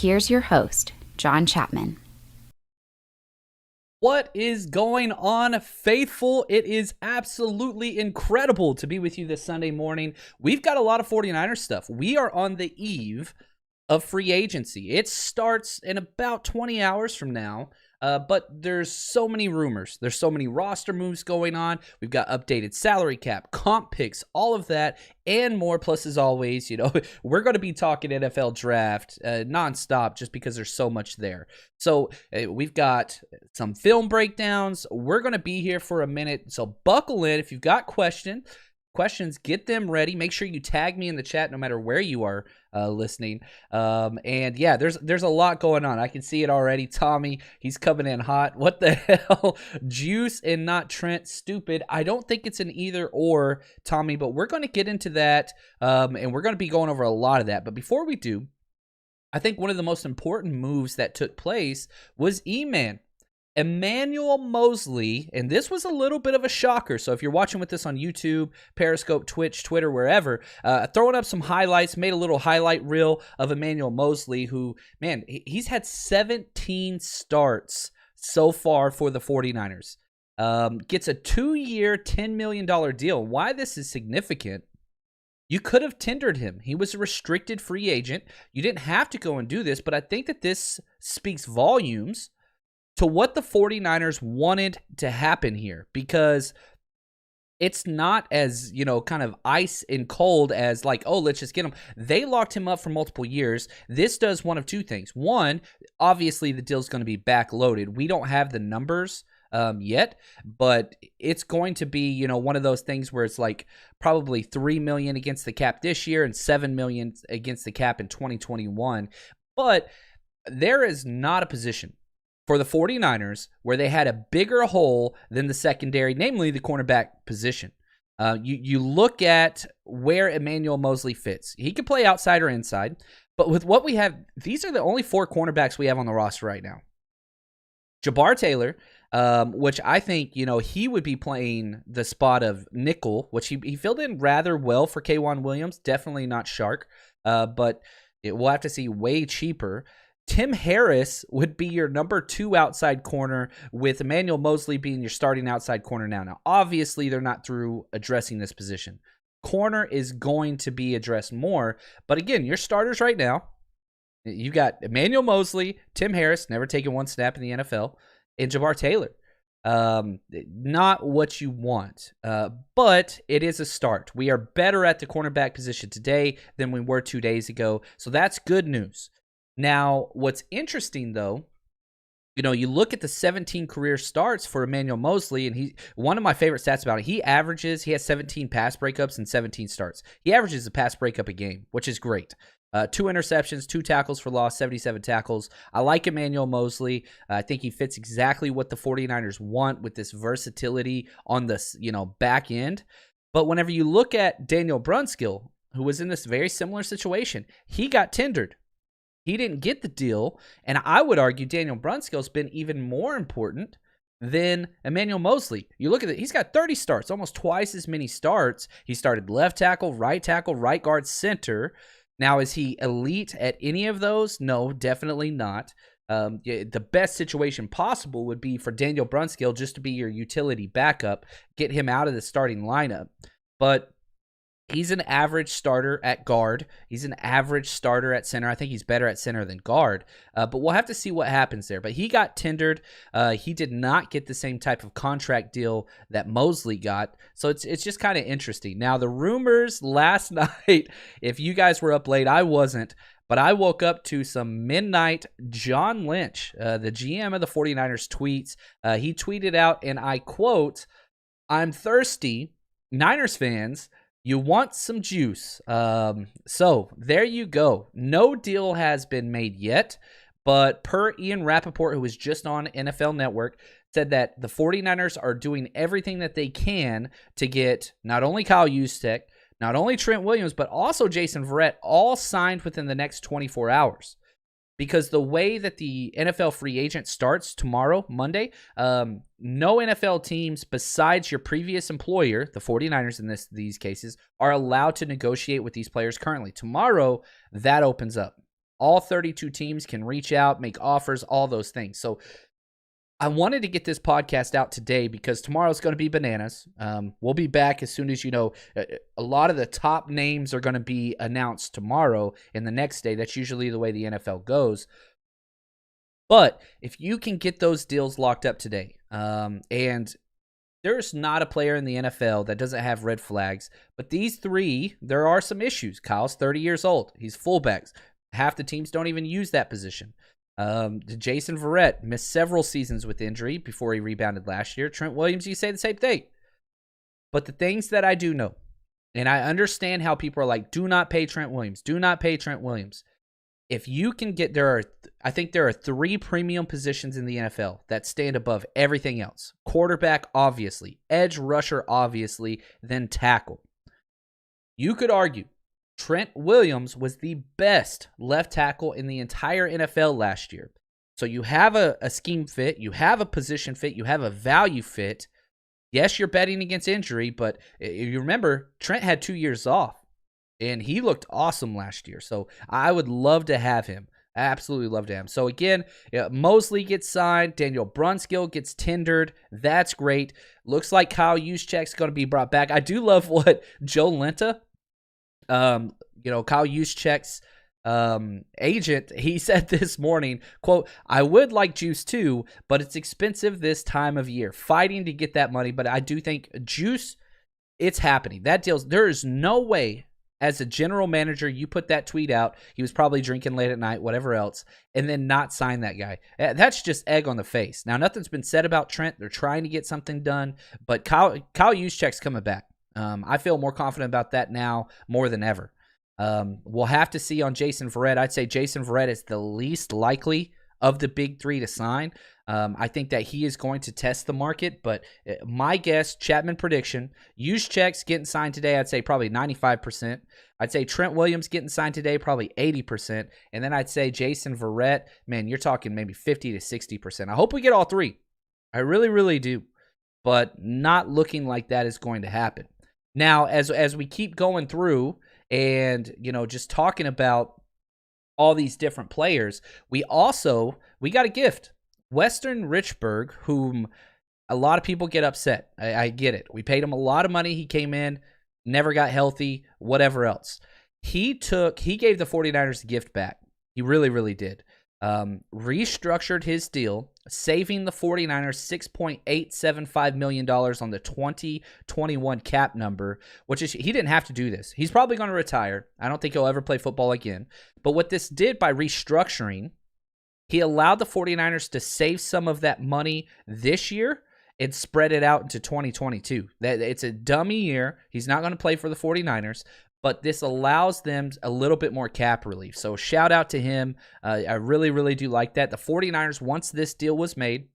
here's your host, John Chapman. What is going on, faithful? It is absolutely incredible to be with you this Sunday morning. We've got a lot of 49ers stuff. We are on the eve of free agency. It starts in about 20 hours from now. But there's so many rumors. There's so many roster moves going on. We've got updated salary cap, comp picks, all of that, and more. Plus, as always, we're going to be talking NFL draft nonstop just because there's so much there. So we've got some film breakdowns. We're going to be here for a minute. So buckle in. If you've got questions, get them ready. Make sure you tag me in the chat no matter where you are listening. And yeah, there's a lot going on. I can see it already. Tommy, he's coming in hot. What the hell? Juice and not Trent. Stupid. I don't think it's an either or, Tommy, but we're going to get into that. And we're going to be going over a lot of that. But before we do, I think one of the most important moves that took place was Emmanuel Moseley, and this was a little bit of a shocker. So if you're watching with this on YouTube, Periscope, Twitch, Twitter, wherever, throwing up some highlights, made a little highlight reel of Emmanuel Moseley, who, man, he's had 17 starts so far for the 49ers. Gets a 2-year, $10 million deal. Why this is significant, you could have tendered him. He was a restricted free agent. You didn't have to go and do this, but I think that this speaks volumes to what the 49ers wanted to happen here, because it's not as, kind of ice and cold as like, oh, let's just get him. They locked him up for multiple years. This does one of two things. One, obviously the deal's going to be backloaded. We don't have the numbers yet, but it's going to be, one of those things where it's like probably $3 million against the cap this year and $7 million against the cap in 2021. But there is not a position for the 49ers where they had a bigger hole than the secondary, namely the cornerback position. You look at where Emmanuel Moseley fits. He could play outside or inside, but with what we have, these are the only 4 cornerbacks we have on the roster right now. Jabbar Taylor, which I think, he would be playing the spot of nickel, which he filled in rather well for K'Wan Williams. Definitely not Shark, but we'll have to see way cheaper. Tim Harris would be your number 2 outside corner, with Emmanuel Moseley being your starting outside corner now. Now, obviously, they're not through addressing this position. Corner is going to be addressed more. But again, your starters right now, you got Emmanuel Moseley, Tim Harris, never taken one snap in the NFL, and Jabbar Taylor. Not what you want, but it is a start. We are better at the cornerback position today than we were 2 days ago, so that's good news. Now, what's interesting, though, you look at the 17 career starts for Emmanuel Moseley, and one of my favorite stats about it, he has 17 pass breakups and 17 starts. He averages a pass breakup a game, which is great. 2 interceptions, 2 tackles for loss, 77 tackles. I like Emmanuel Moseley. I think he fits exactly what the 49ers want with this versatility on the back end. But whenever you look at Daniel Brunskill, who was in this very similar situation, he got tendered. He didn't get the deal, and I would argue Daniel Brunskill's been even more important than Emmanuel Moseley. You look at it, he's got 30 starts, almost twice as many starts. He started left tackle, right guard, center. Now, is he elite at any of those? No, definitely not. The best situation possible would be for Daniel Brunskill just to be your utility backup, get him out of the starting lineup. But he's an average starter at guard. He's an average starter at center. I think he's better at center than guard. But we'll have to see what happens there. But he got tendered. He did not get the same type of contract deal that Moseley got. So it's just kind of interesting. Now, the rumors last night, if you guys were up late, I wasn't. But I woke up to some midnight John Lynch, the GM of the 49ers, tweets. He tweeted out, and I quote, "I'm thirsty. Niners fans, you want some juice." So there you go. No deal has been made yet, but per Ian Rappaport, who was just on NFL Network, said that the 49ers are doing everything that they can to get not only Kyle Juszczyk, not only Trent Williams, but also Jason Verrett all signed within the next 24 hours. Because the way that the NFL free agent starts tomorrow, Monday, no NFL teams besides your previous employer, the 49ers in these cases, are allowed to negotiate with these players currently. Tomorrow, that opens up. All 32 teams can reach out, make offers, all those things. So I wanted to get this podcast out today because tomorrow's going to be bananas. We'll be back as soon as, a lot of the top names are going to be announced tomorrow and the next day. That's usually the way the NFL goes. But if you can get those deals locked up today, and there's not a player in the NFL that doesn't have red flags, but these three, there are some issues. Kyle's 30 years old. He's fullbacks. Half the teams don't even use that position. Jason Verrett missed several seasons with injury before he rebounded last year. Trent Williams, you say the same thing. But the things that I do know, and I understand how people are like, do not pay Trent Williams. Do not pay Trent Williams. If you can get, I think there are 3 premium positions in the NFL that stand above everything else. Quarterback, obviously. Edge rusher, obviously. Then tackle. You could argue Trent Williams was the best left tackle in the entire NFL last year. So you have a scheme fit, you have a position fit, you have a value fit. Yes, you're betting against injury, but you remember Trent had 2 years off, and he looked awesome last year. So I would love to have him. Absolutely love to have him. So again, Moseley gets signed. Daniel Brunskill gets tendered. That's great. Looks like Kyle Juszczyk's going to be brought back. I do love what Joe Lenta, Kyle Juszczyk's agent, he said this morning, quote, "I would like Juice too, but it's expensive this time of year. Fighting to get that money, but I do think Juice, it's happening. That deal's, there is no way as a general manager you put that tweet out, he was probably drinking late at night, whatever else, and then not sign that guy. That's just egg on the face. Now, nothing's been said about Trent. They're trying to get something done, but Kyle Juszczyk's coming back. I feel more confident about that now more than ever. We'll have to see on Jason Verrett. I'd say Jason Verrett is the least likely of the big 3 to sign. I think that he is going to test the market, but my guess, Chapman prediction, Juszczyk's getting signed today, I'd say probably 95%. I'd say Trent Williams getting signed today, probably 80%. And then I'd say Jason Verrett, man, you're talking maybe 50 to 60%. I hope we get all 3. I really, really do. But not looking like that is going to happen. Now, as we keep going through and, just talking about all these different players, we got a gift. Weston Richburg, whom a lot of people get upset. I get it. We paid him a lot of money. He came in, never got healthy, whatever else. He gave the 49ers a gift back. He really, really did. Restructured his deal, saving the 49ers $6.875 million on the 2021 cap number, which is, he didn't have to do this. He's probably going to retire. I don't think he'll ever play football again. But what this did by restructuring, he allowed the 49ers to save some of that money this year and spread it out into 2022. It's a dummy year. He's not going to play for the 49ers. But this allows them a little bit more cap relief. So shout out to him. I really, really do like that. The 49ers, once this deal was made,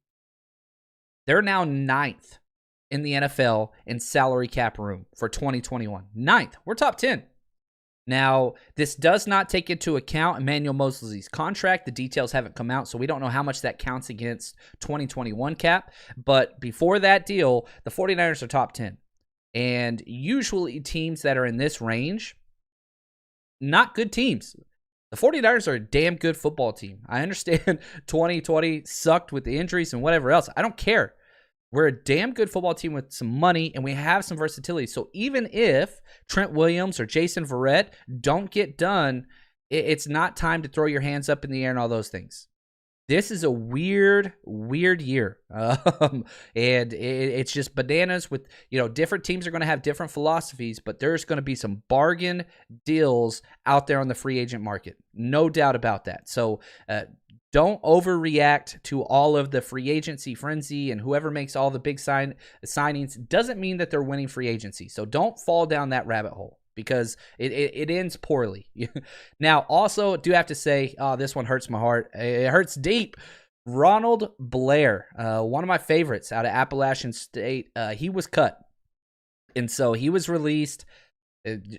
they're now 9th in the NFL in salary cap room for 2021. 9th. We're top 10. Now, this does not take into account Emmanuel Moseley's contract. The details haven't come out, so we don't know how much that counts against 2021 cap. But before that deal, the 49ers are top 10. And usually teams that are in this range, not good teams. The 49ers are a damn good football team. I understand 2020 sucked with the injuries and whatever else. I don't care. We're a damn good football team with some money, and we have some versatility. So even if Trent Williams or Jason Verrett don't get done, it's not time to throw your hands up in the air and all those things. This is a weird, weird year. And it's just bananas with, different teams are going to have different philosophies, but there's going to be some bargain deals out there on the free agent market. No doubt about that. So don't overreact to all of the free agency frenzy, and whoever makes all the big signings doesn't mean that they're winning free agency. So don't fall down that rabbit hole, because it ends poorly. Now, also, do have to say, this one hurts my heart. It hurts deep. Ronald Blair, one of my favorites out of Appalachian State, he was cut. And so he was released.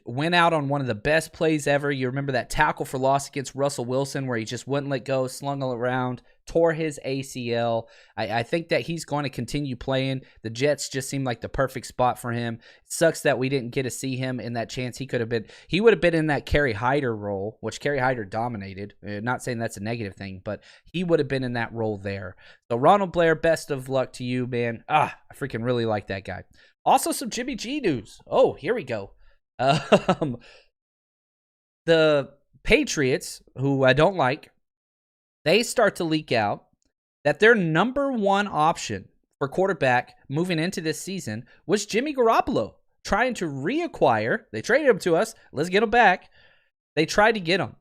Went out on one of the best plays ever. You remember that tackle for loss against Russell Wilson where he just wouldn't let go, slung all around, tore his ACL. I think that he's going to continue playing. The Jets just seem like the perfect spot for him. It sucks that we didn't get to see him in that chance. He would have been in that Kerry Hyder role, which Kerry Hyder dominated. Not saying that's a negative thing, but he would have been in that role there. So Ronald Blair, best of luck to you, man. I freaking really like that guy. Also some Jimmy G news. Oh, here we go. The Patriots, who I don't like, they start to leak out that their number one option for quarterback moving into this season was Jimmy Garoppolo, trying to reacquire. They traded him to us. Let's get him back. They tried to get him.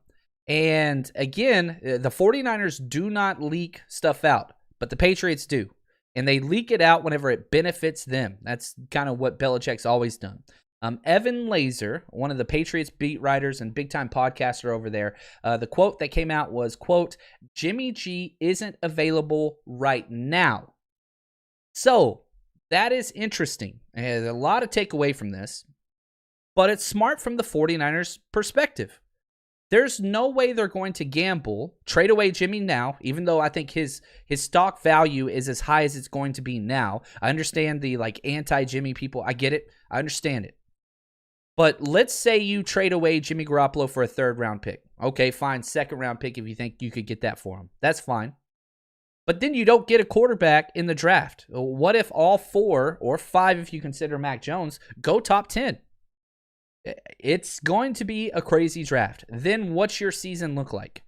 And again, the 49ers do not leak stuff out, but the Patriots do. And they leak it out whenever it benefits them. That's kind of what Belichick's always done. Evan Laser, one of the Patriots beat writers and big-time podcaster over there, the quote that came out was, quote, Jimmy G isn't available right now. So that is interesting. And a lot to take away from this, but it's smart from the 49ers perspective. There's no way they're going to gamble, trade away Jimmy now, even though I think his stock value is as high as it's going to be now. I understand the anti-Jimmy people. I get it. I understand it. But let's say you trade away Jimmy Garoppolo for a third-round pick. Okay, fine, second-round pick if you think you could get that for him. That's fine. But then you don't get a quarterback in the draft. What if all 4 or 5, if you consider Mac Jones, go top 10? It's going to be a crazy draft. Then what's your season look like?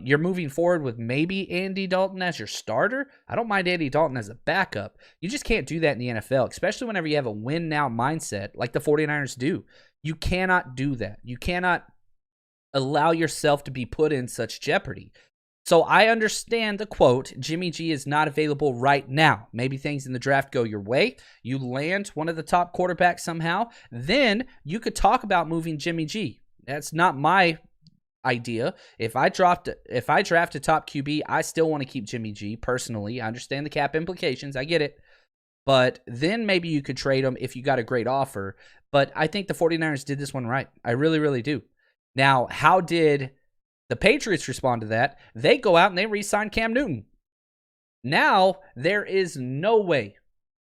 You're moving forward with maybe Andy Dalton as your starter. I don't mind Andy Dalton as a backup. You just can't do that in the NFL, especially whenever you have a win-now mindset like the 49ers do. You cannot do that. You cannot allow yourself to be put in such jeopardy. So I understand the quote, Jimmy G is not available right now. Maybe things in the draft go your way. You land one of the top quarterbacks somehow. Then you could talk about moving Jimmy G. That's not my idea. If I draft a top QB, I still want to keep Jimmy G personally. I understand the cap implications. I get it. But then maybe you could trade him if you got a great offer. But I think the 49ers did this one right. I really, really do. Now, how did the Patriots respond to that? They go out and they re-sign Cam Newton. Now, there is no way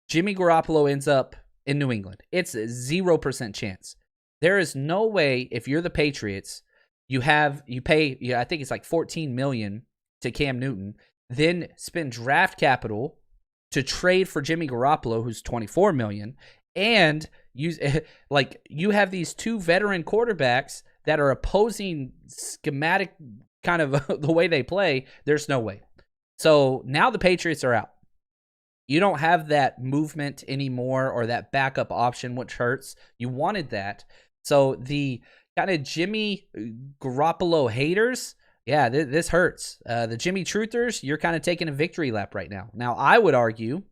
Jimmy Garoppolo ends up in New England. It's a 0% chance. There is no way if you're the Patriots, you pay, I think it's like $14 million to Cam Newton, then spend draft capital to trade for Jimmy Garoppolo, who's $24 million, and you have these 2 veteran quarterbacks that are opposing schematic kind of the way they play. There's no way. So now the Patriots are out. You don't have that movement anymore or that backup option, which hurts. You wanted that. So the kind of Jimmy Garoppolo haters, yeah, this hurts. The Jimmy Truthers, you're kind of taking a victory lap right now. Now, I would argue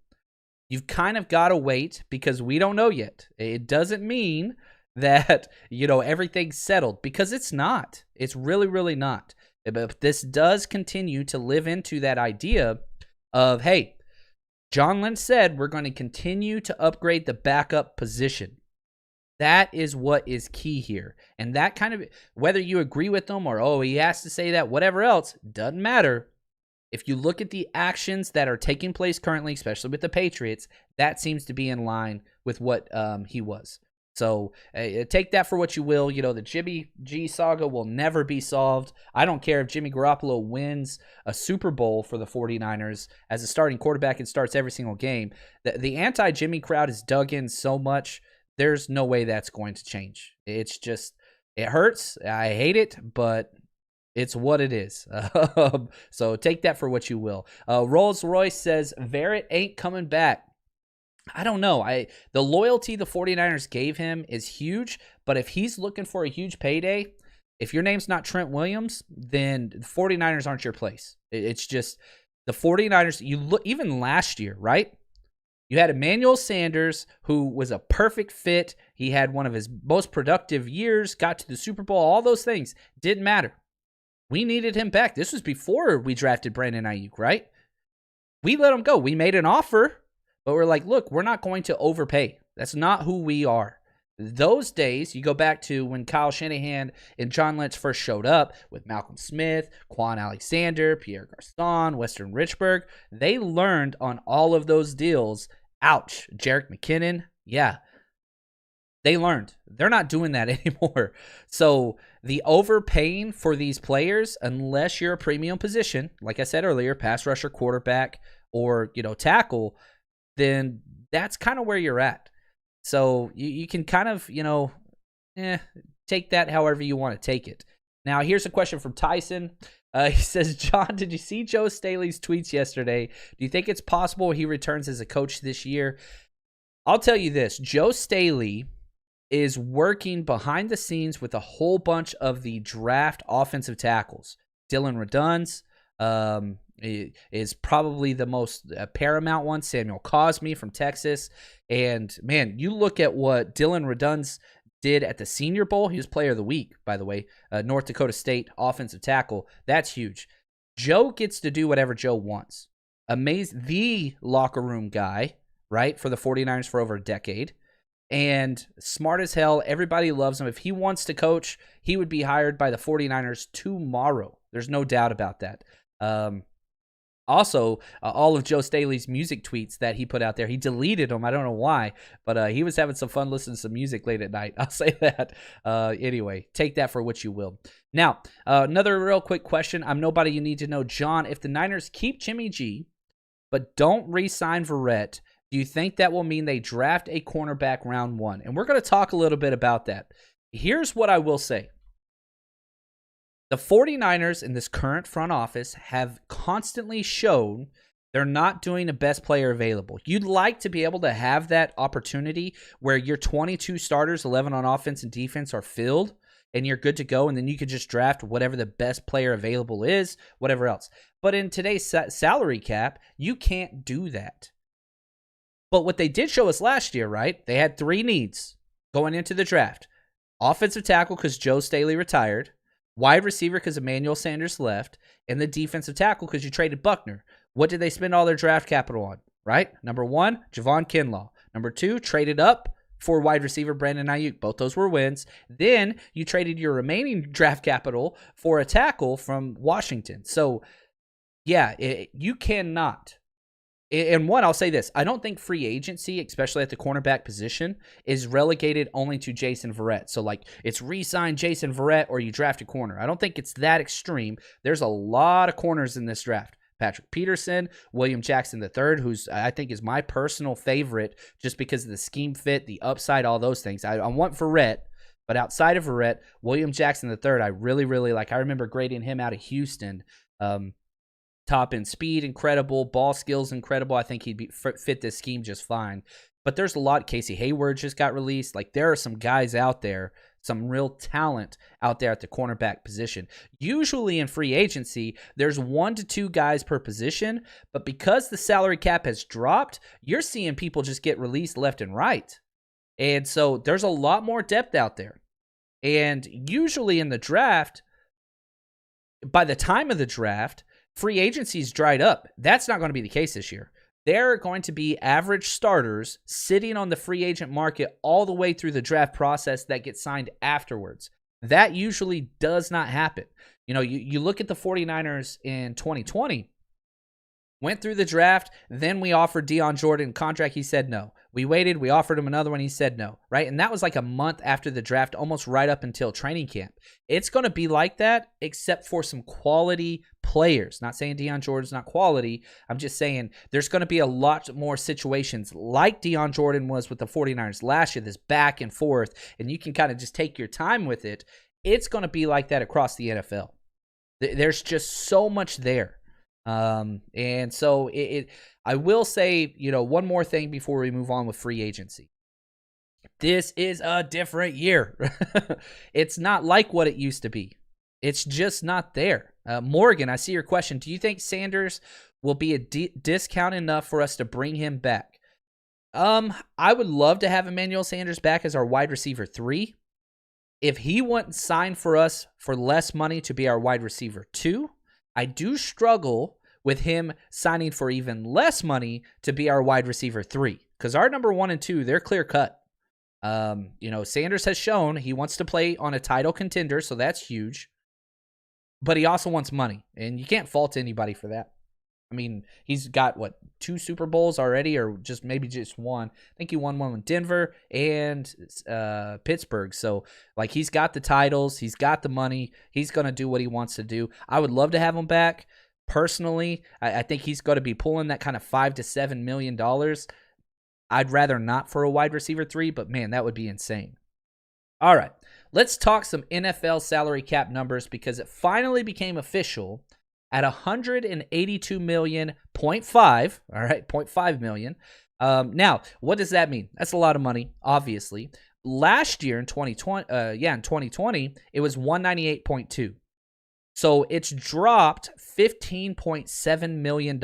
you've kind of got to wait because we don't know yet. It doesn't mean that, everything's settled, because it's not. It's really, really not. But this does continue to live into that idea of, hey, John Lynch said we're going to continue to upgrade the backup position. That is what is key here. And that kind of, whether you agree with them or, he has to say that, whatever else, doesn't matter. If you look at the actions that are taking place currently, especially with the Patriots, that seems to be in line with what he was. So take that for what you will. The Jimmy G saga will never be solved. I don't care if Jimmy Garoppolo wins a Super Bowl for the 49ers as a starting quarterback and starts every single game. The anti-Jimmy crowd is dug in so much. There's no way that's going to change. It's just, it hurts. I hate it, but it's what it is. So take that for what you will. Rolls Royce says, Verrett ain't coming back. I don't know. The loyalty the 49ers gave him is huge, but if he's looking for a huge payday, if your name's not Trent Williams, then the 49ers aren't your place. It's just the 49ers, you look even last year, right? You had Emmanuel Sanders, who was a perfect fit. He had one of his most productive years, got to the Super Bowl, all those things. Didn't matter. We needed him back. This was before we drafted Brandon Ayuk, right? We let him go. We made an offer, but we're like, look, we're not going to overpay. That's not who we are. Those days, you go back to when Kyle Shanahan and John Lynch first showed up with Malcolm Smith, Quan Alexander, Pierre Garcon, Western Richburg. They learned on all of those deals. Ouch. Jerick McKinnon. Yeah. They learned. They're not doing that anymore. So the overpaying for these players, unless you're a premium position, like I said earlier, pass rusher, quarterback, or, tackle, then that's kind of where you're at. So you can kind of, take that however you want to take it. Now, here's a question from Tyson. He says, John, did you see Joe Staley's tweets yesterday? Do you think it's possible he returns as a coach this year? I'll tell you this. Joe Staley is working behind the scenes with a whole bunch of the draft offensive tackles. Dylan Redunz is probably the most paramount one. Samuel Cosme from Texas. And, man, you look at what Dylan Redunz did at the Senior Bowl. He was Player of the Week, by the way. North Dakota State offensive tackle. That's huge. Joe gets to do whatever Joe wants. The locker room guy, right, for the 49ers for over a decade. And smart as hell. Everybody loves him. If he wants to coach, he would be hired by the 49ers tomorrow. There's no doubt about that. Also, all of Joe Staley's music tweets that he put out there, he deleted them. I don't know why, but he was having some fun listening to some music late at night. I'll say that. Anyway, take that for what you will. Now, another real quick question. I'm nobody you need to know. John, if the Niners keep Jimmy G, but don't re-sign Verrett, do you think that will mean they draft a cornerback round 1? And we're going to talk a little bit about that. Here's what I will say. The 49ers in this current front office have constantly shown they're not doing the best player available. You'd like to be able to have that opportunity where your 22 starters, 11 on offense and defense, are filled and you're good to go, and then you could just draft whatever the best player available is, whatever else. But in today's salary cap, you can't do that. But what they did show us last year, right? They had 3 needs going into the draft. Offensive tackle because Joe Staley retired. Wide receiver because Emmanuel Sanders left. And the defensive tackle because you traded Buckner. What did they spend all their draft capital on, right? Number 1, Javon Kinlaw. Number 2, traded up for wide receiver Brandon Ayuk. Both those were wins. Then you traded your remaining draft capital for a tackle from Washington. So, yeah, you cannot. And one, I'll say this. I don't think free agency, especially at the cornerback position, is relegated only to Jason Verrett. So, it's re-sign Jason Verrett or you draft a corner. I don't think it's that extreme. There's a lot of corners in this draft. Patrick Peterson, William Jackson III, who's I think is my personal favorite just because of the scheme fit, the upside, all those things. I want Verrett, but outside of Verrett, William Jackson III, I really, really like. I remember grading him out of Houston. Top end speed, incredible. Ball skills, incredible. I think he'd fit this scheme just fine. But there's a lot. Casey Hayward just got released. There are some guys out there, some real talent out there at the cornerback position. Usually in free agency, there's 1 to 2 guys per position. But because the salary cap has dropped, you're seeing people just get released left and right. And so there's a lot more depth out there. And usually in the draft, by the time of the draft, free agency's dried up. That's not going to be the case this year. There are going to be average starters sitting on the free agent market all the way through the draft process that get signed afterwards. That usually does not happen. You look at the 49ers in 2020, went through the draft, then we offered Deion Jordan a contract. He said no. We waited. We offered him another one. He said no, right? And that was a month after the draft, almost right up until training camp. It's going to be like that, except for some quality players. Not saying Deion Jordan's not quality. I'm just saying there's going to be a lot more situations like Deion Jordan was with the 49ers last year, this back and forth, and you can kind of just take your time with it. It's going to be like that across the NFL. There's just so much there. And so I will say, one more thing before we move on with free agency. This is a different year. It's not like what it used to be. It's just not there. Morgan, I see your question. Do you think Sanders will be a discount enough for us to bring him back? I would love to have Emmanuel Sanders back as our wide receiver 3. If he wouldn't sign for us for less money to be our wide receiver 2, I do struggle with him signing for even less money to be our wide receiver 3, because our number 1 and 2, they're clear cut. Sanders has shown he wants to play on a title contender, so that's huge. But he also wants money, and you can't fault anybody for that. I mean, he's got, 2 Super Bowls already, or maybe just one. I think he won one with Denver and Pittsburgh. So, he's got the titles. He's got the money. He's going to do what he wants to do. I would love to have him back. Personally, I think he's going to be pulling that kind of $5 to $7 million. I'd rather not for a wide receiver 3, but, man, that would be insane. All right, let's talk some NFL salary cap numbers because it finally became official at $182 million, 0.5, all right, 0.5 million. Now, what does that mean? That's a lot of money, obviously. Last year in 2020, it was 198.2. So it's dropped $15.7 million,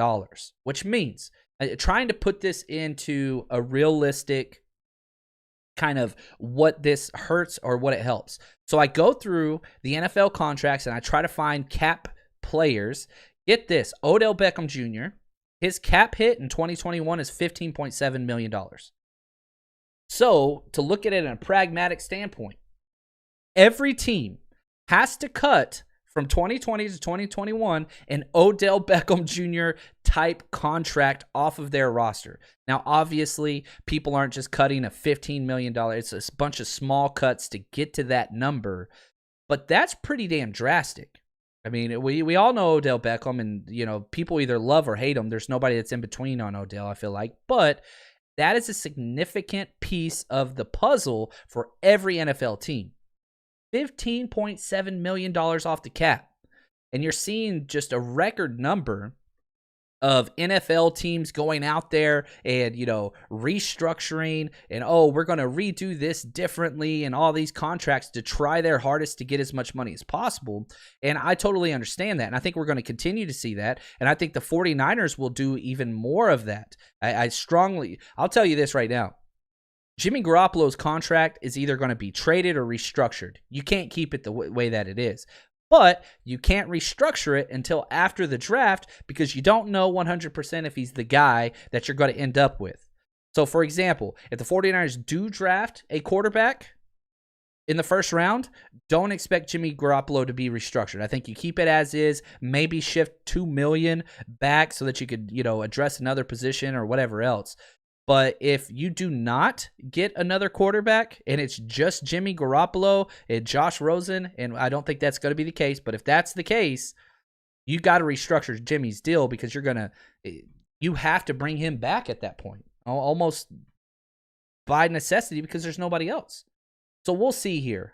which means trying to put this into a realistic kind of what this hurts or what it helps. So I go through the NFL contracts and I try to find cap players. Get this, Odell Beckham Jr., his cap hit in 2021 is $15.7 million. So to look at it in a pragmatic standpoint, every team has to cut from 2020 to 2021 an Odell Beckham Jr. type contract off of their roster. Now, obviously, people aren't just cutting a $15 million. It's a bunch of small cuts to get to that number, but that's pretty damn drastic. I mean, we all know Odell Beckham, and, people either love or hate him. There's nobody that's in between on Odell, I feel like. But that is a significant piece of the puzzle for every NFL team. $15.7 million off the cap. And you're seeing just a record number of NFL teams going out there and, restructuring and, we're going to redo this differently and all these contracts to try their hardest to get as much money as possible. And I totally understand that. And I think we're going to continue to see that. And I think the 49ers will do even more of that. I'll tell you this right now. Jimmy Garoppolo's contract is either going to be traded or restructured. You can't keep it the way that it is. But you can't restructure it until after the draft because you don't know 100% if he's the guy that you're going to end up with. So, for example, if the 49ers do draft a quarterback in the first round, don't expect Jimmy Garoppolo to be restructured. I think you keep it as is, maybe shift $2 million back so that you could, address another position or whatever else. But if you do not get another quarterback and it's just Jimmy Garoppolo and Josh Rosen, and I don't think that's going to be the case, but if that's the case, you got to restructure Jimmy's deal because you have to bring him back at that point, almost by necessity because there's nobody else. So we'll see here.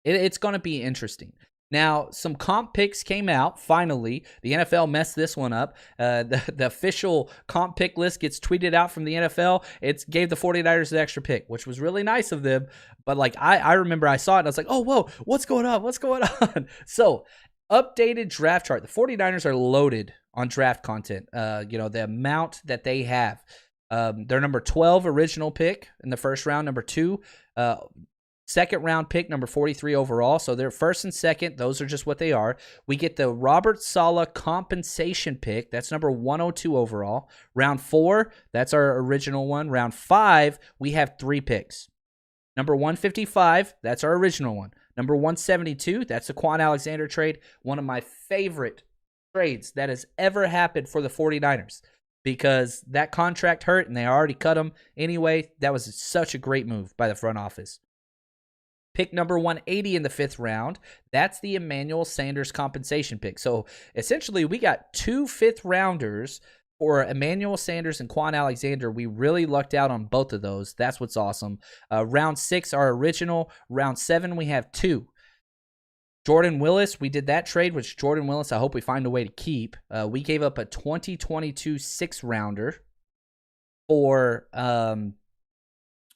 It's going to be interesting. Now, some comp picks came out, finally. The NFL messed this one up. The official comp pick list gets tweeted out from the NFL. It gave the 49ers an extra pick, which was really nice of them. But, I remember I saw it, and I was like, oh, whoa, what's going on? What's going on? So, updated draft chart. The 49ers are loaded on draft content, the amount that they have. Their number 12 original pick in the first round, number 2 second round pick, number 43 overall. So they're first and second. Those are just what they are. We get the Robert Saleh compensation pick. That's number 102 overall. Round 4, that's our original one. Round 5, we have 3 picks. Number 155, that's our original one. Number 172, that's the Quan Alexander trade. One of my favorite trades that has ever happened for the 49ers because that contract hurt and they already cut him. Anyway, that was such a great move by the front office. Pick number 180 in the 5th round, that's the Emmanuel Sanders compensation pick. So essentially, we got 2 5th-rounders for Emmanuel Sanders and Quan Alexander. We really lucked out on both of those. That's what's awesome. Round 6, our original. Round 7, we have 2. Jordan Willis, we did that trade, which Jordan Willis, I hope we find a way to keep. We gave up a 2022 6th-rounder for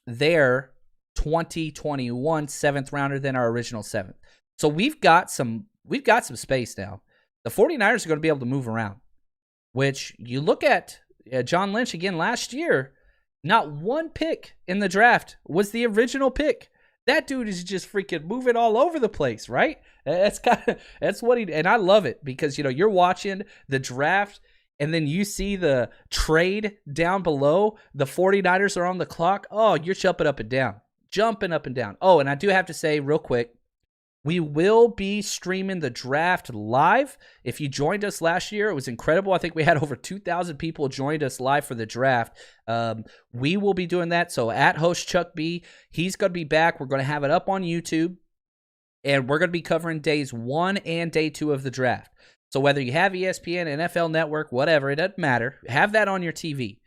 their 2021 7th rounder than our original 7th. So we've got some space now. The 49ers are going to be able to move around, which you look at John Lynch again last year, not one pick in the draft was the original pick. That dude is just freaking moving all over the place, right? That's what he, and I love it because, you're watching the draft and then you see the trade down below, the 49ers are on the clock, oh, you're jumping up and down. Jumping up and down. Oh, and I do have to say real quick, we will be streaming the draft live. If you joined us last year, it was incredible. I think we had over 2,000 people joined us live for the draft. We will be doing that. So at host Chuck B, he's going to be back. We're going to have it up on YouTube, and we're going to be covering days 1 and day 2 of the draft. So whether you have ESPN, NFL Network, whatever, it doesn't matter. Have that on your TV.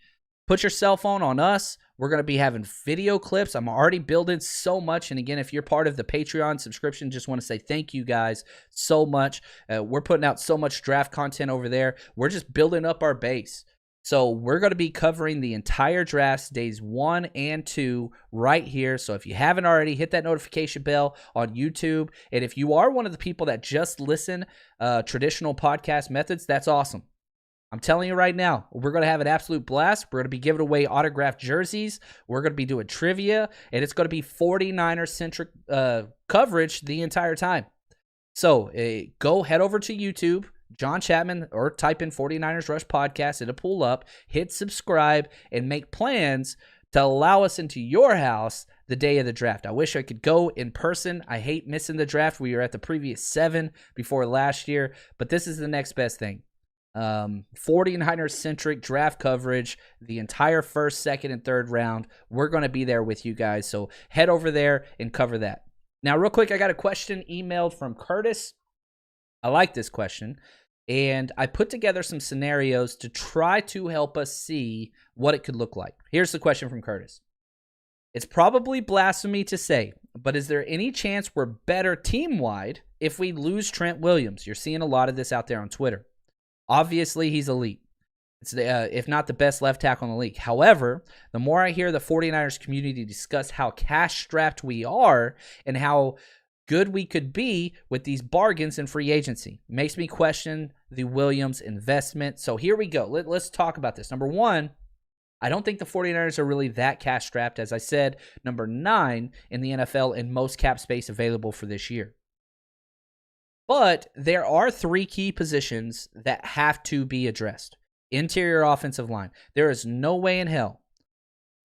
Put your cell phone on us. We're going to be having video clips. I'm already building so much. And again, if you're part of the Patreon subscription, just want to say thank you guys so much. We're putting out so much draft content over there. We're just building up our base. So we're going to be covering the entire drafts, days 1 and 2, right here. So if you haven't already, hit that notification bell on YouTube. And if you are one of the people that just listen traditional podcast methods, that's awesome. I'm telling you right now, we're going to have an absolute blast. We're going to be giving away autographed jerseys. We're going to be doing trivia, and it's going to be 49er-centric coverage the entire time. So go head over to YouTube, John Chapman, or type in 49ers Rush Podcast. It'll pull up. Hit subscribe and make plans to allow us into your house the day of the draft. I wish I could go in person. I hate missing the draft. We were at the previous 7 before last year, but this is the next best thing. 49ers-centric draft coverage, the entire first, second, and third round. We're going to be there with you guys, so head over there and cover that. Now, real quick, I got a question emailed from Curtis. I like this question, and I put together some scenarios to try to help us see what it could look like. Here's the question from Curtis. It's probably blasphemy to say, but is there any chance we're better team-wide if we lose Trent Williams? You're seeing a lot of this out there on Twitter. Obviously, he's elite. It's if not the best left tackle in the league. However, the more I hear the 49ers community discuss how cash-strapped we are and how good we could be with these bargains in free agency, it makes me question the Williams investment. So here we go. Let's talk about this. Number one, I don't think the 49ers are really that cash-strapped. As I said, number 9 in the NFL in most cap space available for this year. But there are 3 key positions that have to be addressed. Interior offensive line. There is no way in hell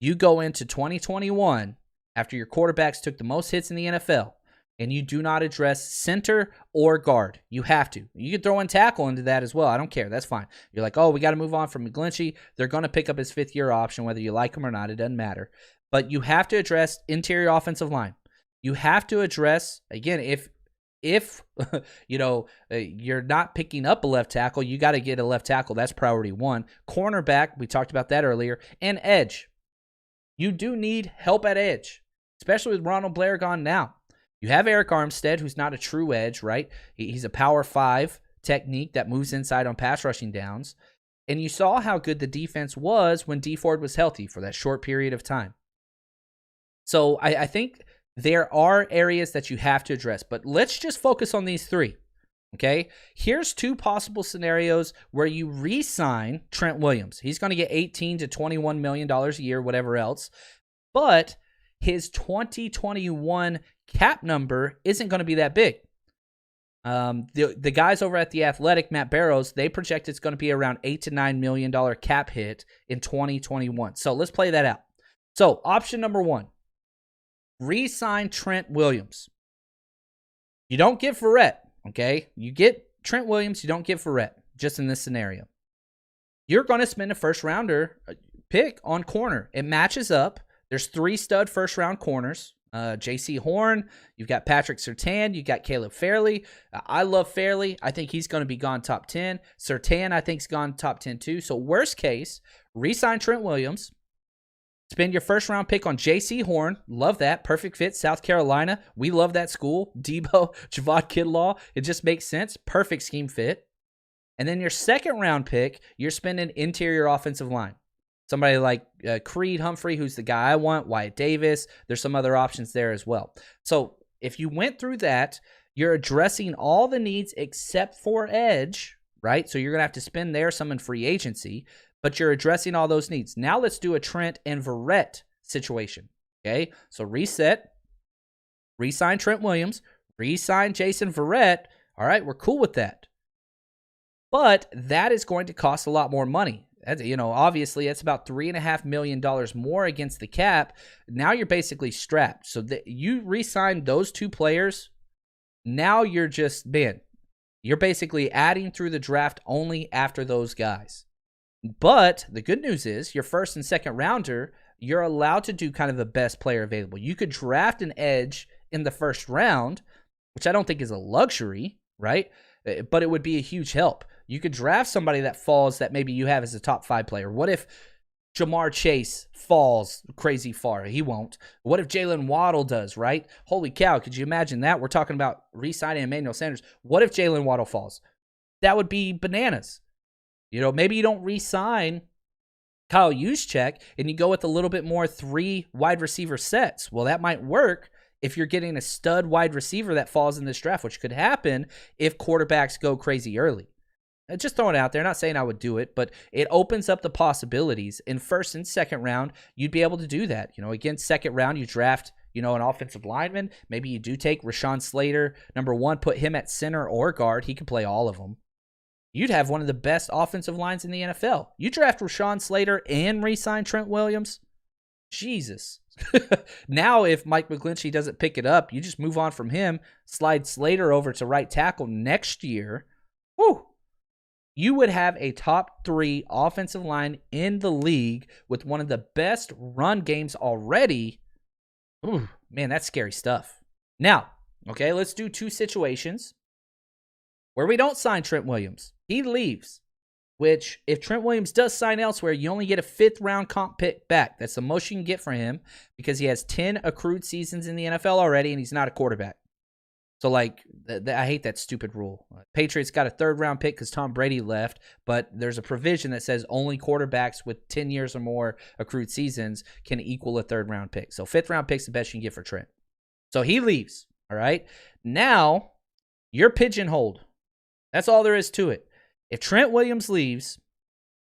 you go into 2021 after your quarterbacks took the most hits in the NFL and you do not address center or guard. You have to. You can throw in tackle into that as well. I don't care. That's fine. You're like, oh, we got to move on from McGlinchey. They're going to pick up his 5th-year option, whether you like him or not. It doesn't matter. But you have to address interior offensive line. You have to address, again, if you're not picking up a left tackle, you got to get a left tackle. That's priority 1. Cornerback, we talked about that earlier, and edge. You do need help at edge, especially with Ronald Blair gone now. You have Eric Armstead, who's not a true edge, right? He's a power 5 technique that moves inside on pass rushing downs. And you saw how good the defense was when D Ford was healthy for that short period of time. So I think there are areas that you have to address, but let's just focus on these 3, okay? Here's 2 possible scenarios where you re-sign Trent Williams. He's going to get $18 to $21 million a year, whatever else, but his 2021 cap number isn't going to be that big. The guys over at The Athletic, Matt Barrows, they project it's going to be around $8 to $9 million cap hit in 2021. So let's play that out. So option number 1. Re-sign Trent Williams. You don't get Verrett, okay? You get Trent Williams, you don't get Verrett, just in this scenario. You're going to spend a first-rounder pick on corner. It matches up. There's 3 stud first-round corners. J.C. Horn, you've got Patrick Surtain, you got Caleb Fairley. I love Fairley. I think he's going to be gone top 10. Surtain, I think, is gone top 10 too. So worst case, re-sign Trent Williams. Spend your first-round pick on J.C. Horn. Love that. Perfect fit. South Carolina. We love that school. Debo, Javad Kidlaw. It just makes sense. Perfect scheme fit. And then your second-round pick, you're spending interior offensive line. Somebody like Creed Humphrey, who's the guy I want. Wyatt Davis. There's some other options there as well. So if you went through that, you're addressing all the needs except for edge, right? So you're going to have to spend there some in free agency. But you're addressing all those needs. Now let's do a Trent and Verrett situation, okay? So reset, re-sign Trent Williams, re-sign Jason Verrett. All right, we're cool with that. But that is going to cost a lot more money. Obviously, it's about $3.5 million more against the cap. Now you're basically strapped. So you re-sign those two players. Now you're you're basically adding through the draft only after those guys. But the good news is your first and second rounder, you're allowed to do kind of the best player available. You could draft an edge in the first round, which I don't think is a luxury, right? But it would be a huge help. You could draft somebody that falls that maybe you have as a top 5 player. What if Jamar Chase falls crazy far? He won't. What if Jalen Waddle does, right? Holy cow, could you imagine that? We're talking about re-signing Emmanuel Sanders. What if Jalen Waddle falls? That would be bananas. Maybe you don't re-sign Kyle Juszczyk and you go with a little bit more 3 wide receiver sets. Well, that might work if you're getting a stud wide receiver that falls in this draft, which could happen if quarterbacks go crazy early. Just throwing it out there, not saying I would do it, but it opens up the possibilities. In first and second round, you'd be able to do that. Again, second round, you draft, an offensive lineman. Maybe you do take Rashawn Slater, number 1, put him at center or guard. He can play all of them. You'd have one of the best offensive lines in the NFL. You draft Rashawn Slater and re-sign Trent Williams. Jesus. Now, if Mike McGlinchey doesn't pick it up, you just move on from him, slide Slater over to right tackle next year. Whew. You would have a top 3 offensive line in the league with one of the best run games already. Ooh, man, that's scary stuff. Now, okay, let's do 2 situations where we don't sign Trent Williams. He leaves, which if Trent Williams does sign elsewhere, you only get a 5th round comp pick back. That's the most you can get for him because he has 10 accrued seasons in the NFL already and he's not a quarterback. So, I hate that stupid rule. Patriots got a 3rd round pick because Tom Brady left, but there's a provision that says only quarterbacks with 10 years or more accrued seasons can equal a 3rd round pick. So 5th round pick's the best you can get for Trent. So he leaves, all right? Now, you're pigeonholed. That's all there is to it. If Trent Williams leaves,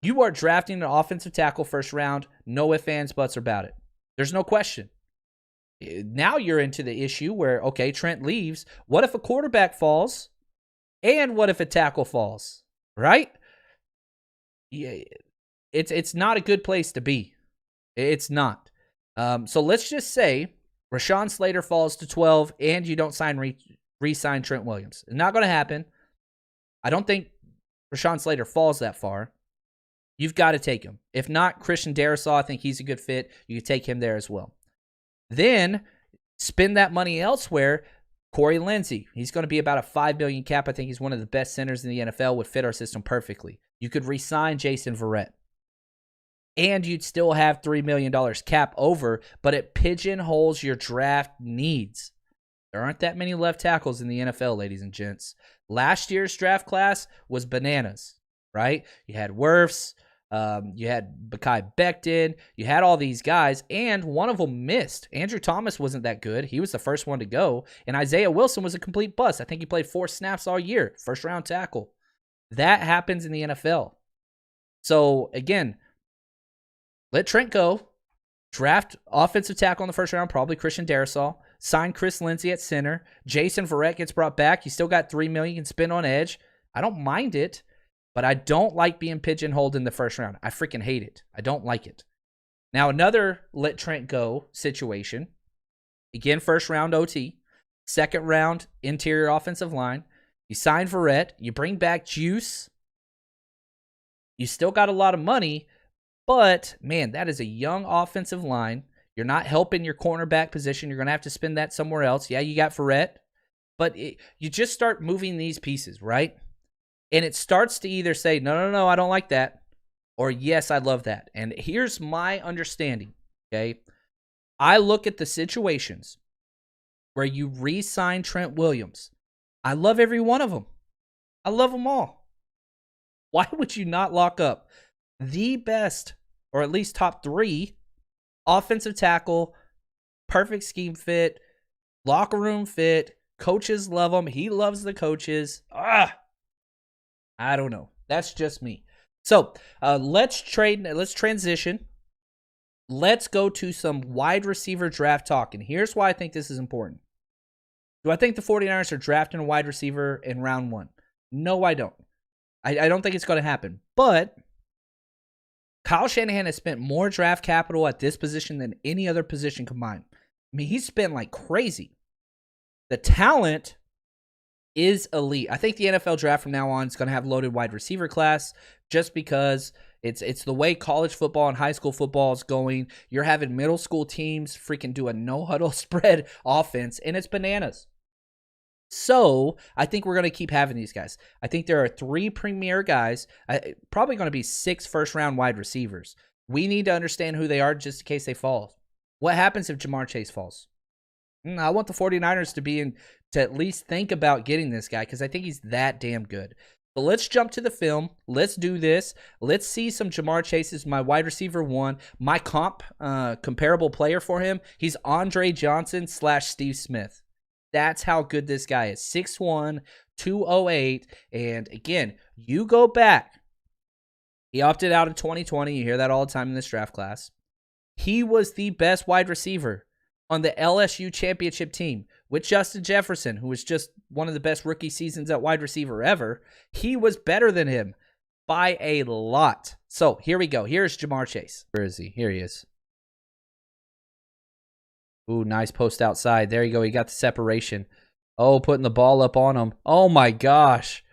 you are drafting an offensive tackle first round, no ifs, ands, buts about it. There's no question. Now you're into the issue where, okay, Trent leaves. What if a quarterback falls? And what if a tackle falls? Right? Yeah, it's not a good place to be. It's not. So let's just say Rashawn Slater falls to 12 and you don't re-sign Trent Williams. It's not going to happen. I don't think Rashawn Slater falls that far. You've got to take him. If not, Christian Darrisaw, I think he's a good fit. You could take him there as well. Then spend that money elsewhere. Corey Lindsey, he's going to be about a $5 million cap. I think he's one of the best centers in the NFL, would fit our system perfectly. You could re-sign Jason Verrett. And you'd still have $3 million cap over, but it pigeonholes your draft needs. There aren't that many left tackles in the NFL, ladies and gents. Last year's draft class was bananas, right? You had Wirfs, you had Mekhi Becton, you had all these guys, and one of them missed. Andrew Thomas wasn't that good. He was the first one to go, and Isaiah Wilson was a complete bust. I think he played 4 snaps all year, first-round tackle. That happens in the NFL. So, again, let Trent go, draft offensive tackle in the first round, probably Christian Darrisaw, sign Chris Lindsey at center, Jason Verrett gets brought back, you still got $3 million you can spend on edge. I don't mind it. But I don't like being pigeonholed in the first round. I freaking hate it. I don't like it. Now, another let Trent go situation. Again, first round OT. Second round interior offensive line. You sign Verrett. You bring back Juice. You still got a lot of money. But, man, that is a young offensive line. You're not helping your cornerback position. You're going to have to spend that somewhere else. Yeah, you got Verrett. But you just start moving these pieces, right? And it starts to either say, no, I don't like that, or yes, I love that. And here's my understanding, okay? I look at the situations where you re-sign Trent Williams. I love every one of them. I love them all. Why would you not lock up the best, or at least top 3, offensive tackle, perfect scheme fit, locker room fit, coaches love him, he loves the coaches. I don't know. That's just me. So let's transition. Let's go to some wide receiver draft talk. And here's why I think this is important. Do I think the 49ers are drafting a wide receiver in round 1? No, I don't. I don't think it's going to happen. But Kyle Shanahan has spent more draft capital at this position than any other position combined. I mean, he's spent like crazy. The talent is elite. I think the NFL draft from now on is going to have loaded wide receiver class just because it's the way college football and high school football is going. You're having middle school teams freaking do a no-huddle spread offense, and it's bananas. So I think we're going to keep having these guys. I think there are 3 premier guys, probably going to be 6 first-round wide receivers. We need to understand who they are just in case they fall. What happens if Jamar Chase falls? I want the 49ers to at least think about getting this guy because I think he's that damn good. So let's jump to the film. Let's do this. Let's see some Jamar Chase's, my wide receiver 1. My comparable player for him, he's Andre Johnson / Steve Smith. That's how good this guy is. 6'1", 208. And again, you go back. He opted out in 2020. You hear that all the time in this draft class. He was the best wide receiver on the LSU championship team with Justin Jefferson, who was just one of the best rookie seasons at wide receiver ever. He was better than him by a lot. So here we go. Here's Jamar Chase. Where is he? Here he is. Ooh, nice post outside. There you go. He got the separation. Oh, putting the ball up on him. Oh, my gosh.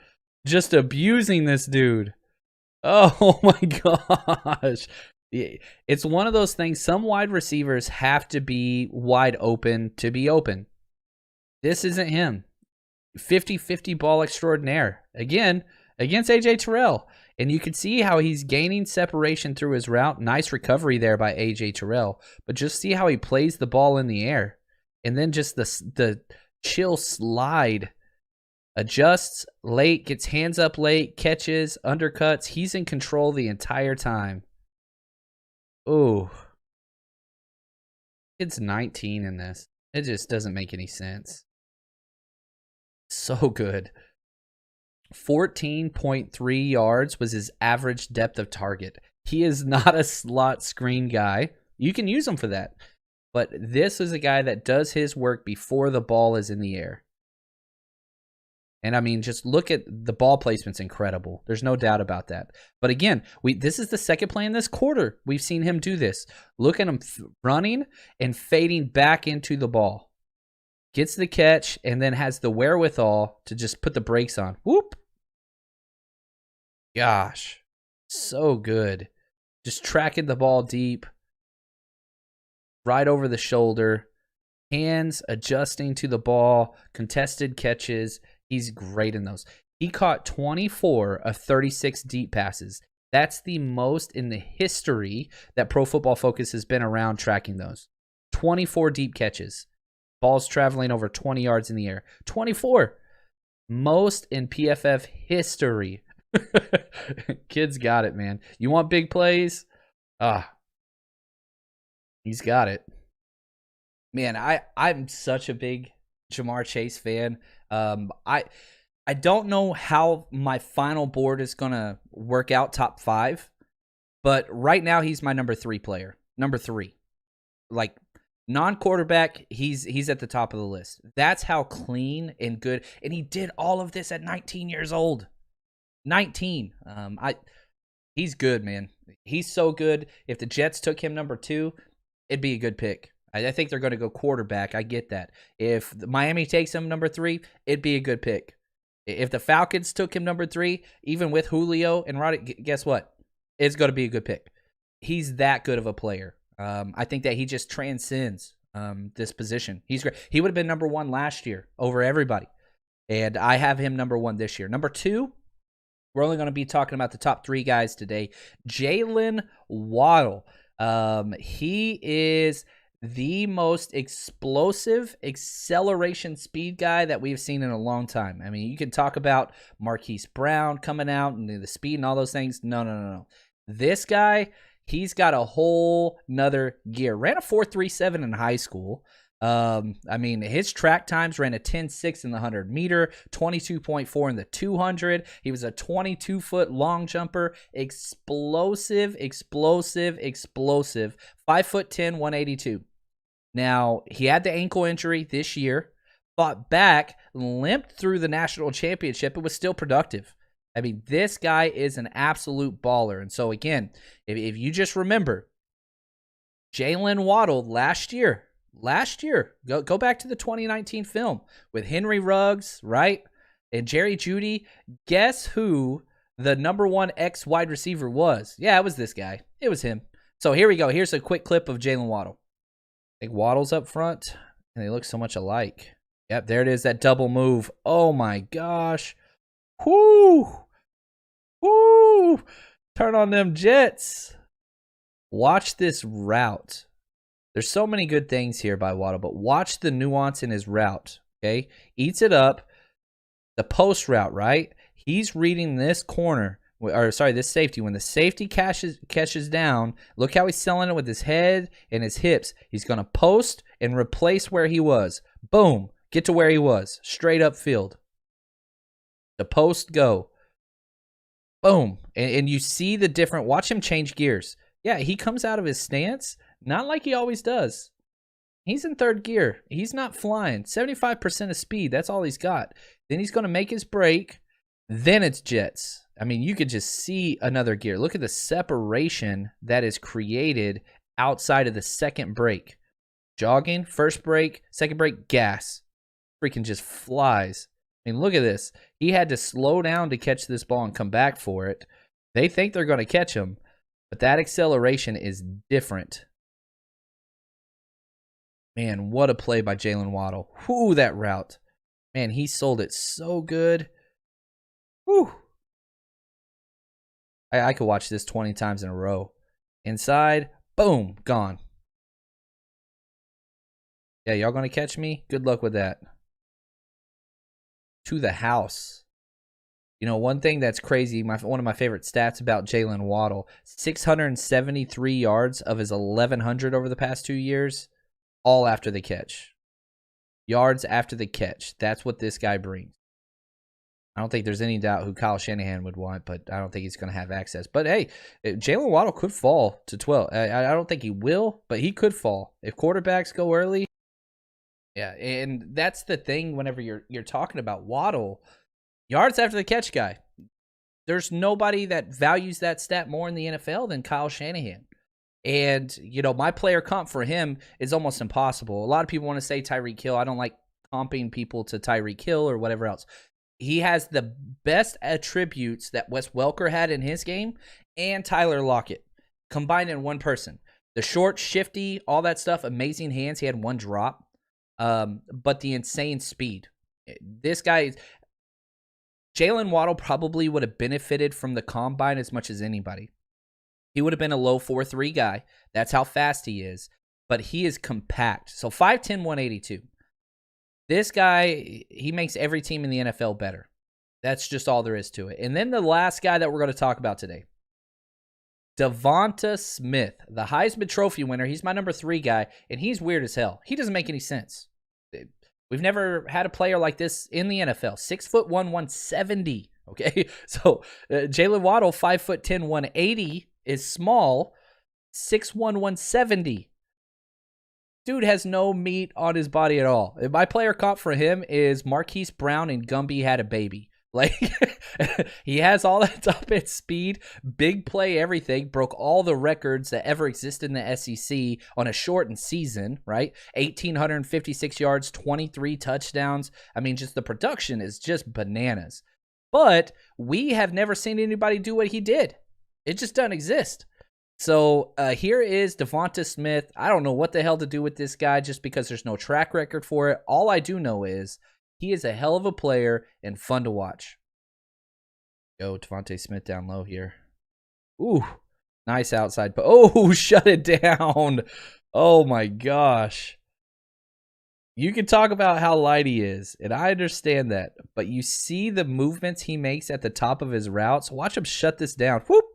Just abusing this dude. Oh, my gosh. It's one of those things. Some wide receivers have to be wide open to be open. This isn't him. 50-50 ball extraordinaire. Again, against A.J. Terrell. And you can see how he's gaining separation through his route. Nice recovery there by A.J. Terrell. But just see how he plays the ball in the air. And then just the chill slide. Adjusts late, gets hands up late, catches, undercuts. He's in control the entire time. Ooh. Kid's 19 in this. It just doesn't make any sense. So good. 14.3 yards was his average depth of target. He is not a slot screen guy. You can use him for that. But this is a guy that does his work before the ball is in the air. And I mean, just look at the ball placement's incredible. There's no doubt about that. But again, this is the second play in this quarter. We've seen him do this. Look at him running and fading back into the ball. Gets the catch and then has the wherewithal to just put the brakes on. Whoop. Gosh, so good. Just tracking the ball deep. Right over the shoulder. Hands adjusting to the ball. Contested catches. He's great in those. He caught 24 of 36 deep passes. That's the most in the history that Pro Football Focus has been around tracking those. 24 deep catches. Balls traveling over 20 yards in the air. 24. Most in PFF history. Kid's got it, man. You want big plays? He's got it. Man, I'm such a big Jamar Chase fan. I don't know how my final board is going to work out top 5, but right now he's my number 3 player. Number 3. Like, non-quarterback, he's at the top of the list. That's how clean and good. And he did all of this at 19 years old. 19. He's good, man. He's so good. If the Jets took him number 2, it'd be a good pick. I think they're going to go quarterback. I get that. If Miami takes him number 3, it'd be a good pick. If the Falcons took him number 3, even with Julio and Roddy, guess what? It's going to be a good pick. He's that good of a player. I think that he just transcends this position. He's great. He would have been number 1 last year over everybody. And I have him number 1 this year. Number 2, we're only going to be talking about the top 3 guys today. Jalen Waddle. He is the most explosive acceleration speed guy that we've seen in a long time. I mean, you can talk about Marquise Brown coming out and the speed and all those things. No. This guy, he's got a whole nother gear. Ran a 4.37 in high school. I mean, his track times ran a 10.6 in the 100 meter, 22.4 in the 200. He was a 22-foot long jumper. Explosive. 5'10", 182. Now, he had the ankle injury this year, fought back, limped through the national championship, but was still productive. I mean, this guy is an absolute baller. And so, again, if you just remember, Jalen Waddle last year, go back to the 2019 film with Henry Ruggs, right? And Jerry Jeudy. Guess who the number one X wide receiver was? Yeah, it was this guy. It was him. So here we go. Here's a quick clip of Jalen Waddle. I think Waddle's up front, and they look so much alike. Yep, there it is, that double move. Oh, my gosh. Whoo! Whoo! Turn on them Jets. Watch this route. There's so many good things here by Waddle, but watch the nuance in his route, okay? Eats it up. The post route, right? He's reading this corner, or sorry, this safety. When the safety catches down, look how he's selling it with his head and his hips. He's going to post and replace where he was. Boom. Get to where he was. Straight up field. The post go. Boom. And you see the different. Watch him change gears. Yeah, he comes out of his stance, not like he always does. He's in third gear. He's not flying. 75% of speed. That's all he's got. Then he's going to make his break. Then it's Jets. I mean, you could just see another gear. Look at the separation that is created outside of the second break. Jogging, first break, second break, gas. Freaking just flies. I mean, look at this. He had to slow down to catch this ball and come back for it. They think they're going to catch him, but that acceleration is different. Man, what a play by Jalen Waddle. Whoo, that route. Man, he sold it so good. Whoo. I could watch this 20 times in a row. Inside, boom, gone. Yeah, y'all going to catch me? Good luck with that. To the house. You know, one thing that's crazy, one of my favorite stats about Jalen Waddle, 673 yards of his 1,100 over the past 2 years, all after the catch. Yards after the catch. That's what this guy brings. I don't think there's any doubt who Kyle Shanahan would want, but I don't think he's going to have access. But, hey, Jalen Waddle could fall to 12. I don't think he will, but he could fall. If quarterbacks go early, yeah, and that's the thing whenever you're talking about Waddle, yards after the catch guy. There's nobody that values that stat more in the NFL than Kyle Shanahan. And, you know, my player comp for him is almost impossible. A lot of people want to say Tyreek Hill. I don't like comping people to Tyreek Hill or whatever else. He has the best attributes that Wes Welker had in his game and Tyler Lockett combined in one person. The short, shifty, all that stuff, amazing hands. He had one drop. But the insane speed. This guy, Jalen Waddle probably would have benefited from the combine as much as anybody. He would have been a low 4.3 guy. That's how fast he is. But he is compact. So 5'10", 182. This guy, he makes every team in the NFL better. That's just all there is to it. And then the last guy that we're going to talk about today, Devonta Smith, the Heisman Trophy winner. He's my number 3 guy, and he's weird as hell. He doesn't make any sense. We've never had a player like this in the NFL. 6'1", 170. Okay, so Jalen Waddle, 5'10", 180 is small. 6'1", 170. Dude has no meat on his body at all. My player comp for him is Marquise Brown and Gumby had a baby. Like, he has all that top end speed, big play, everything, broke all the records that ever existed in the SEC on a shortened season, right? 1,856 yards, 23 touchdowns. I mean, just the production is just bananas. But we have never seen anybody do what he did. It just doesn't exist. So here is Devonta Smith. I don't know what the hell to do with this guy just because there's no track record for it. All I do know is he is a hell of a player and fun to watch. Go, Devonta Smith down low here. Ooh, nice outside. But oh, shut it down. Oh, my gosh. You can talk about how light he is, and I understand that. But you see the movements he makes at the top of his routes. Watch him shut this down. Whoop.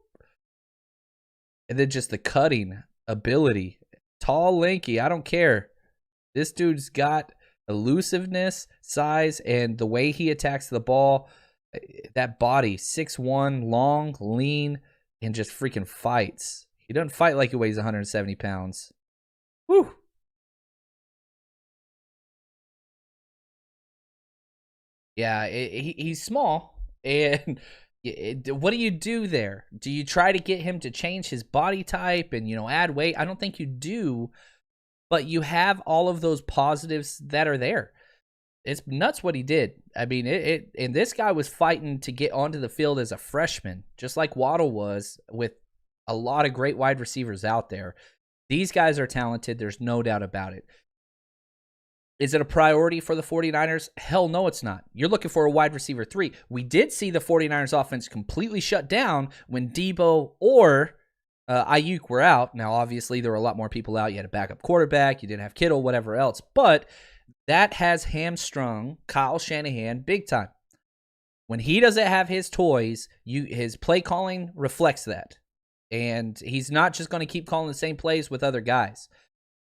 And then just the cutting ability. Tall, lanky, I don't care. This dude's got elusiveness, size, and the way he attacks the ball. That body, 6'1", long, lean, and just freaking fights. He doesn't fight like he weighs 170 pounds. Whew. Yeah, he's small, and What do you do there? Do you try to get him to change his body type and, add weight? I don't think you do, but you have all of those positives that are there. It's nuts what he did. I mean, and this guy was fighting to get onto the field as a freshman, just like Waddle was, with a lot of great wide receivers out there. These guys are talented. There's no doubt about it. Is it a priority for the 49ers? Hell no, it's not. You're looking for a wide receiver 3. We did see the 49ers offense completely shut down when Debo or Ayuk were out. Now, obviously, there were a lot more people out. You had a backup quarterback. You didn't have Kittle, whatever else. But that has hamstrung Kyle Shanahan big time. When he doesn't have his toys, his play calling reflects that. And he's not just going to keep calling the same plays with other guys.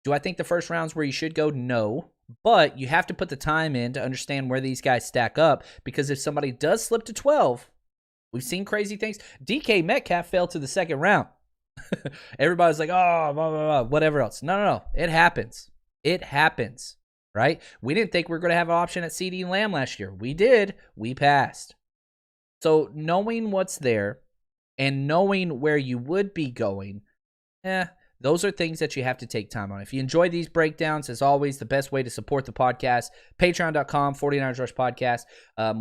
Do I think the first round's where you should go? No. But you have to put the time in to understand where these guys stack up, because if somebody does slip to 12, we've seen crazy things. DK Metcalf fell to the second round. Everybody's like, oh, blah, blah, blah, whatever else. No. It happens. It happens, right? We didn't think we were going to have an option at CD Lamb last year. We did. We passed. So knowing what's there and knowing where you would be going, those are things that you have to take time on. If you enjoy these breakdowns, as always, the best way to support the podcast, patreon.com, 49ers Rush Podcast.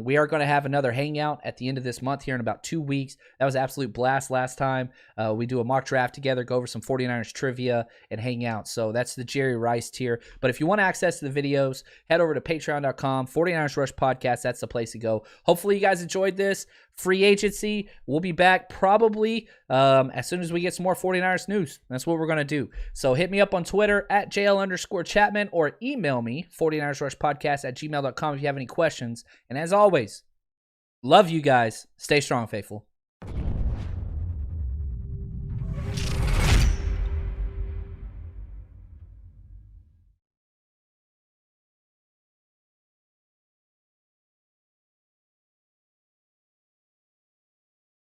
We are going to have another hangout at the end of this month here in about 2 weeks. That was an absolute blast last time. We do a mock draft together, go over some 49ers trivia, and hang out. So that's the Jerry Rice tier. But if you want access to the videos, head over to patreon.com, 49ers Rush Podcast. That's the place to go. Hopefully you guys enjoyed this. Free agency. We'll be back probably as soon as we get some more 49ers news. That's what we're going to do. So hit me up on Twitter at JL_Chapman, or email me, 49ersRushPodcast@gmail.com if you have any questions. And as always, love you guys. Stay strong, faithful.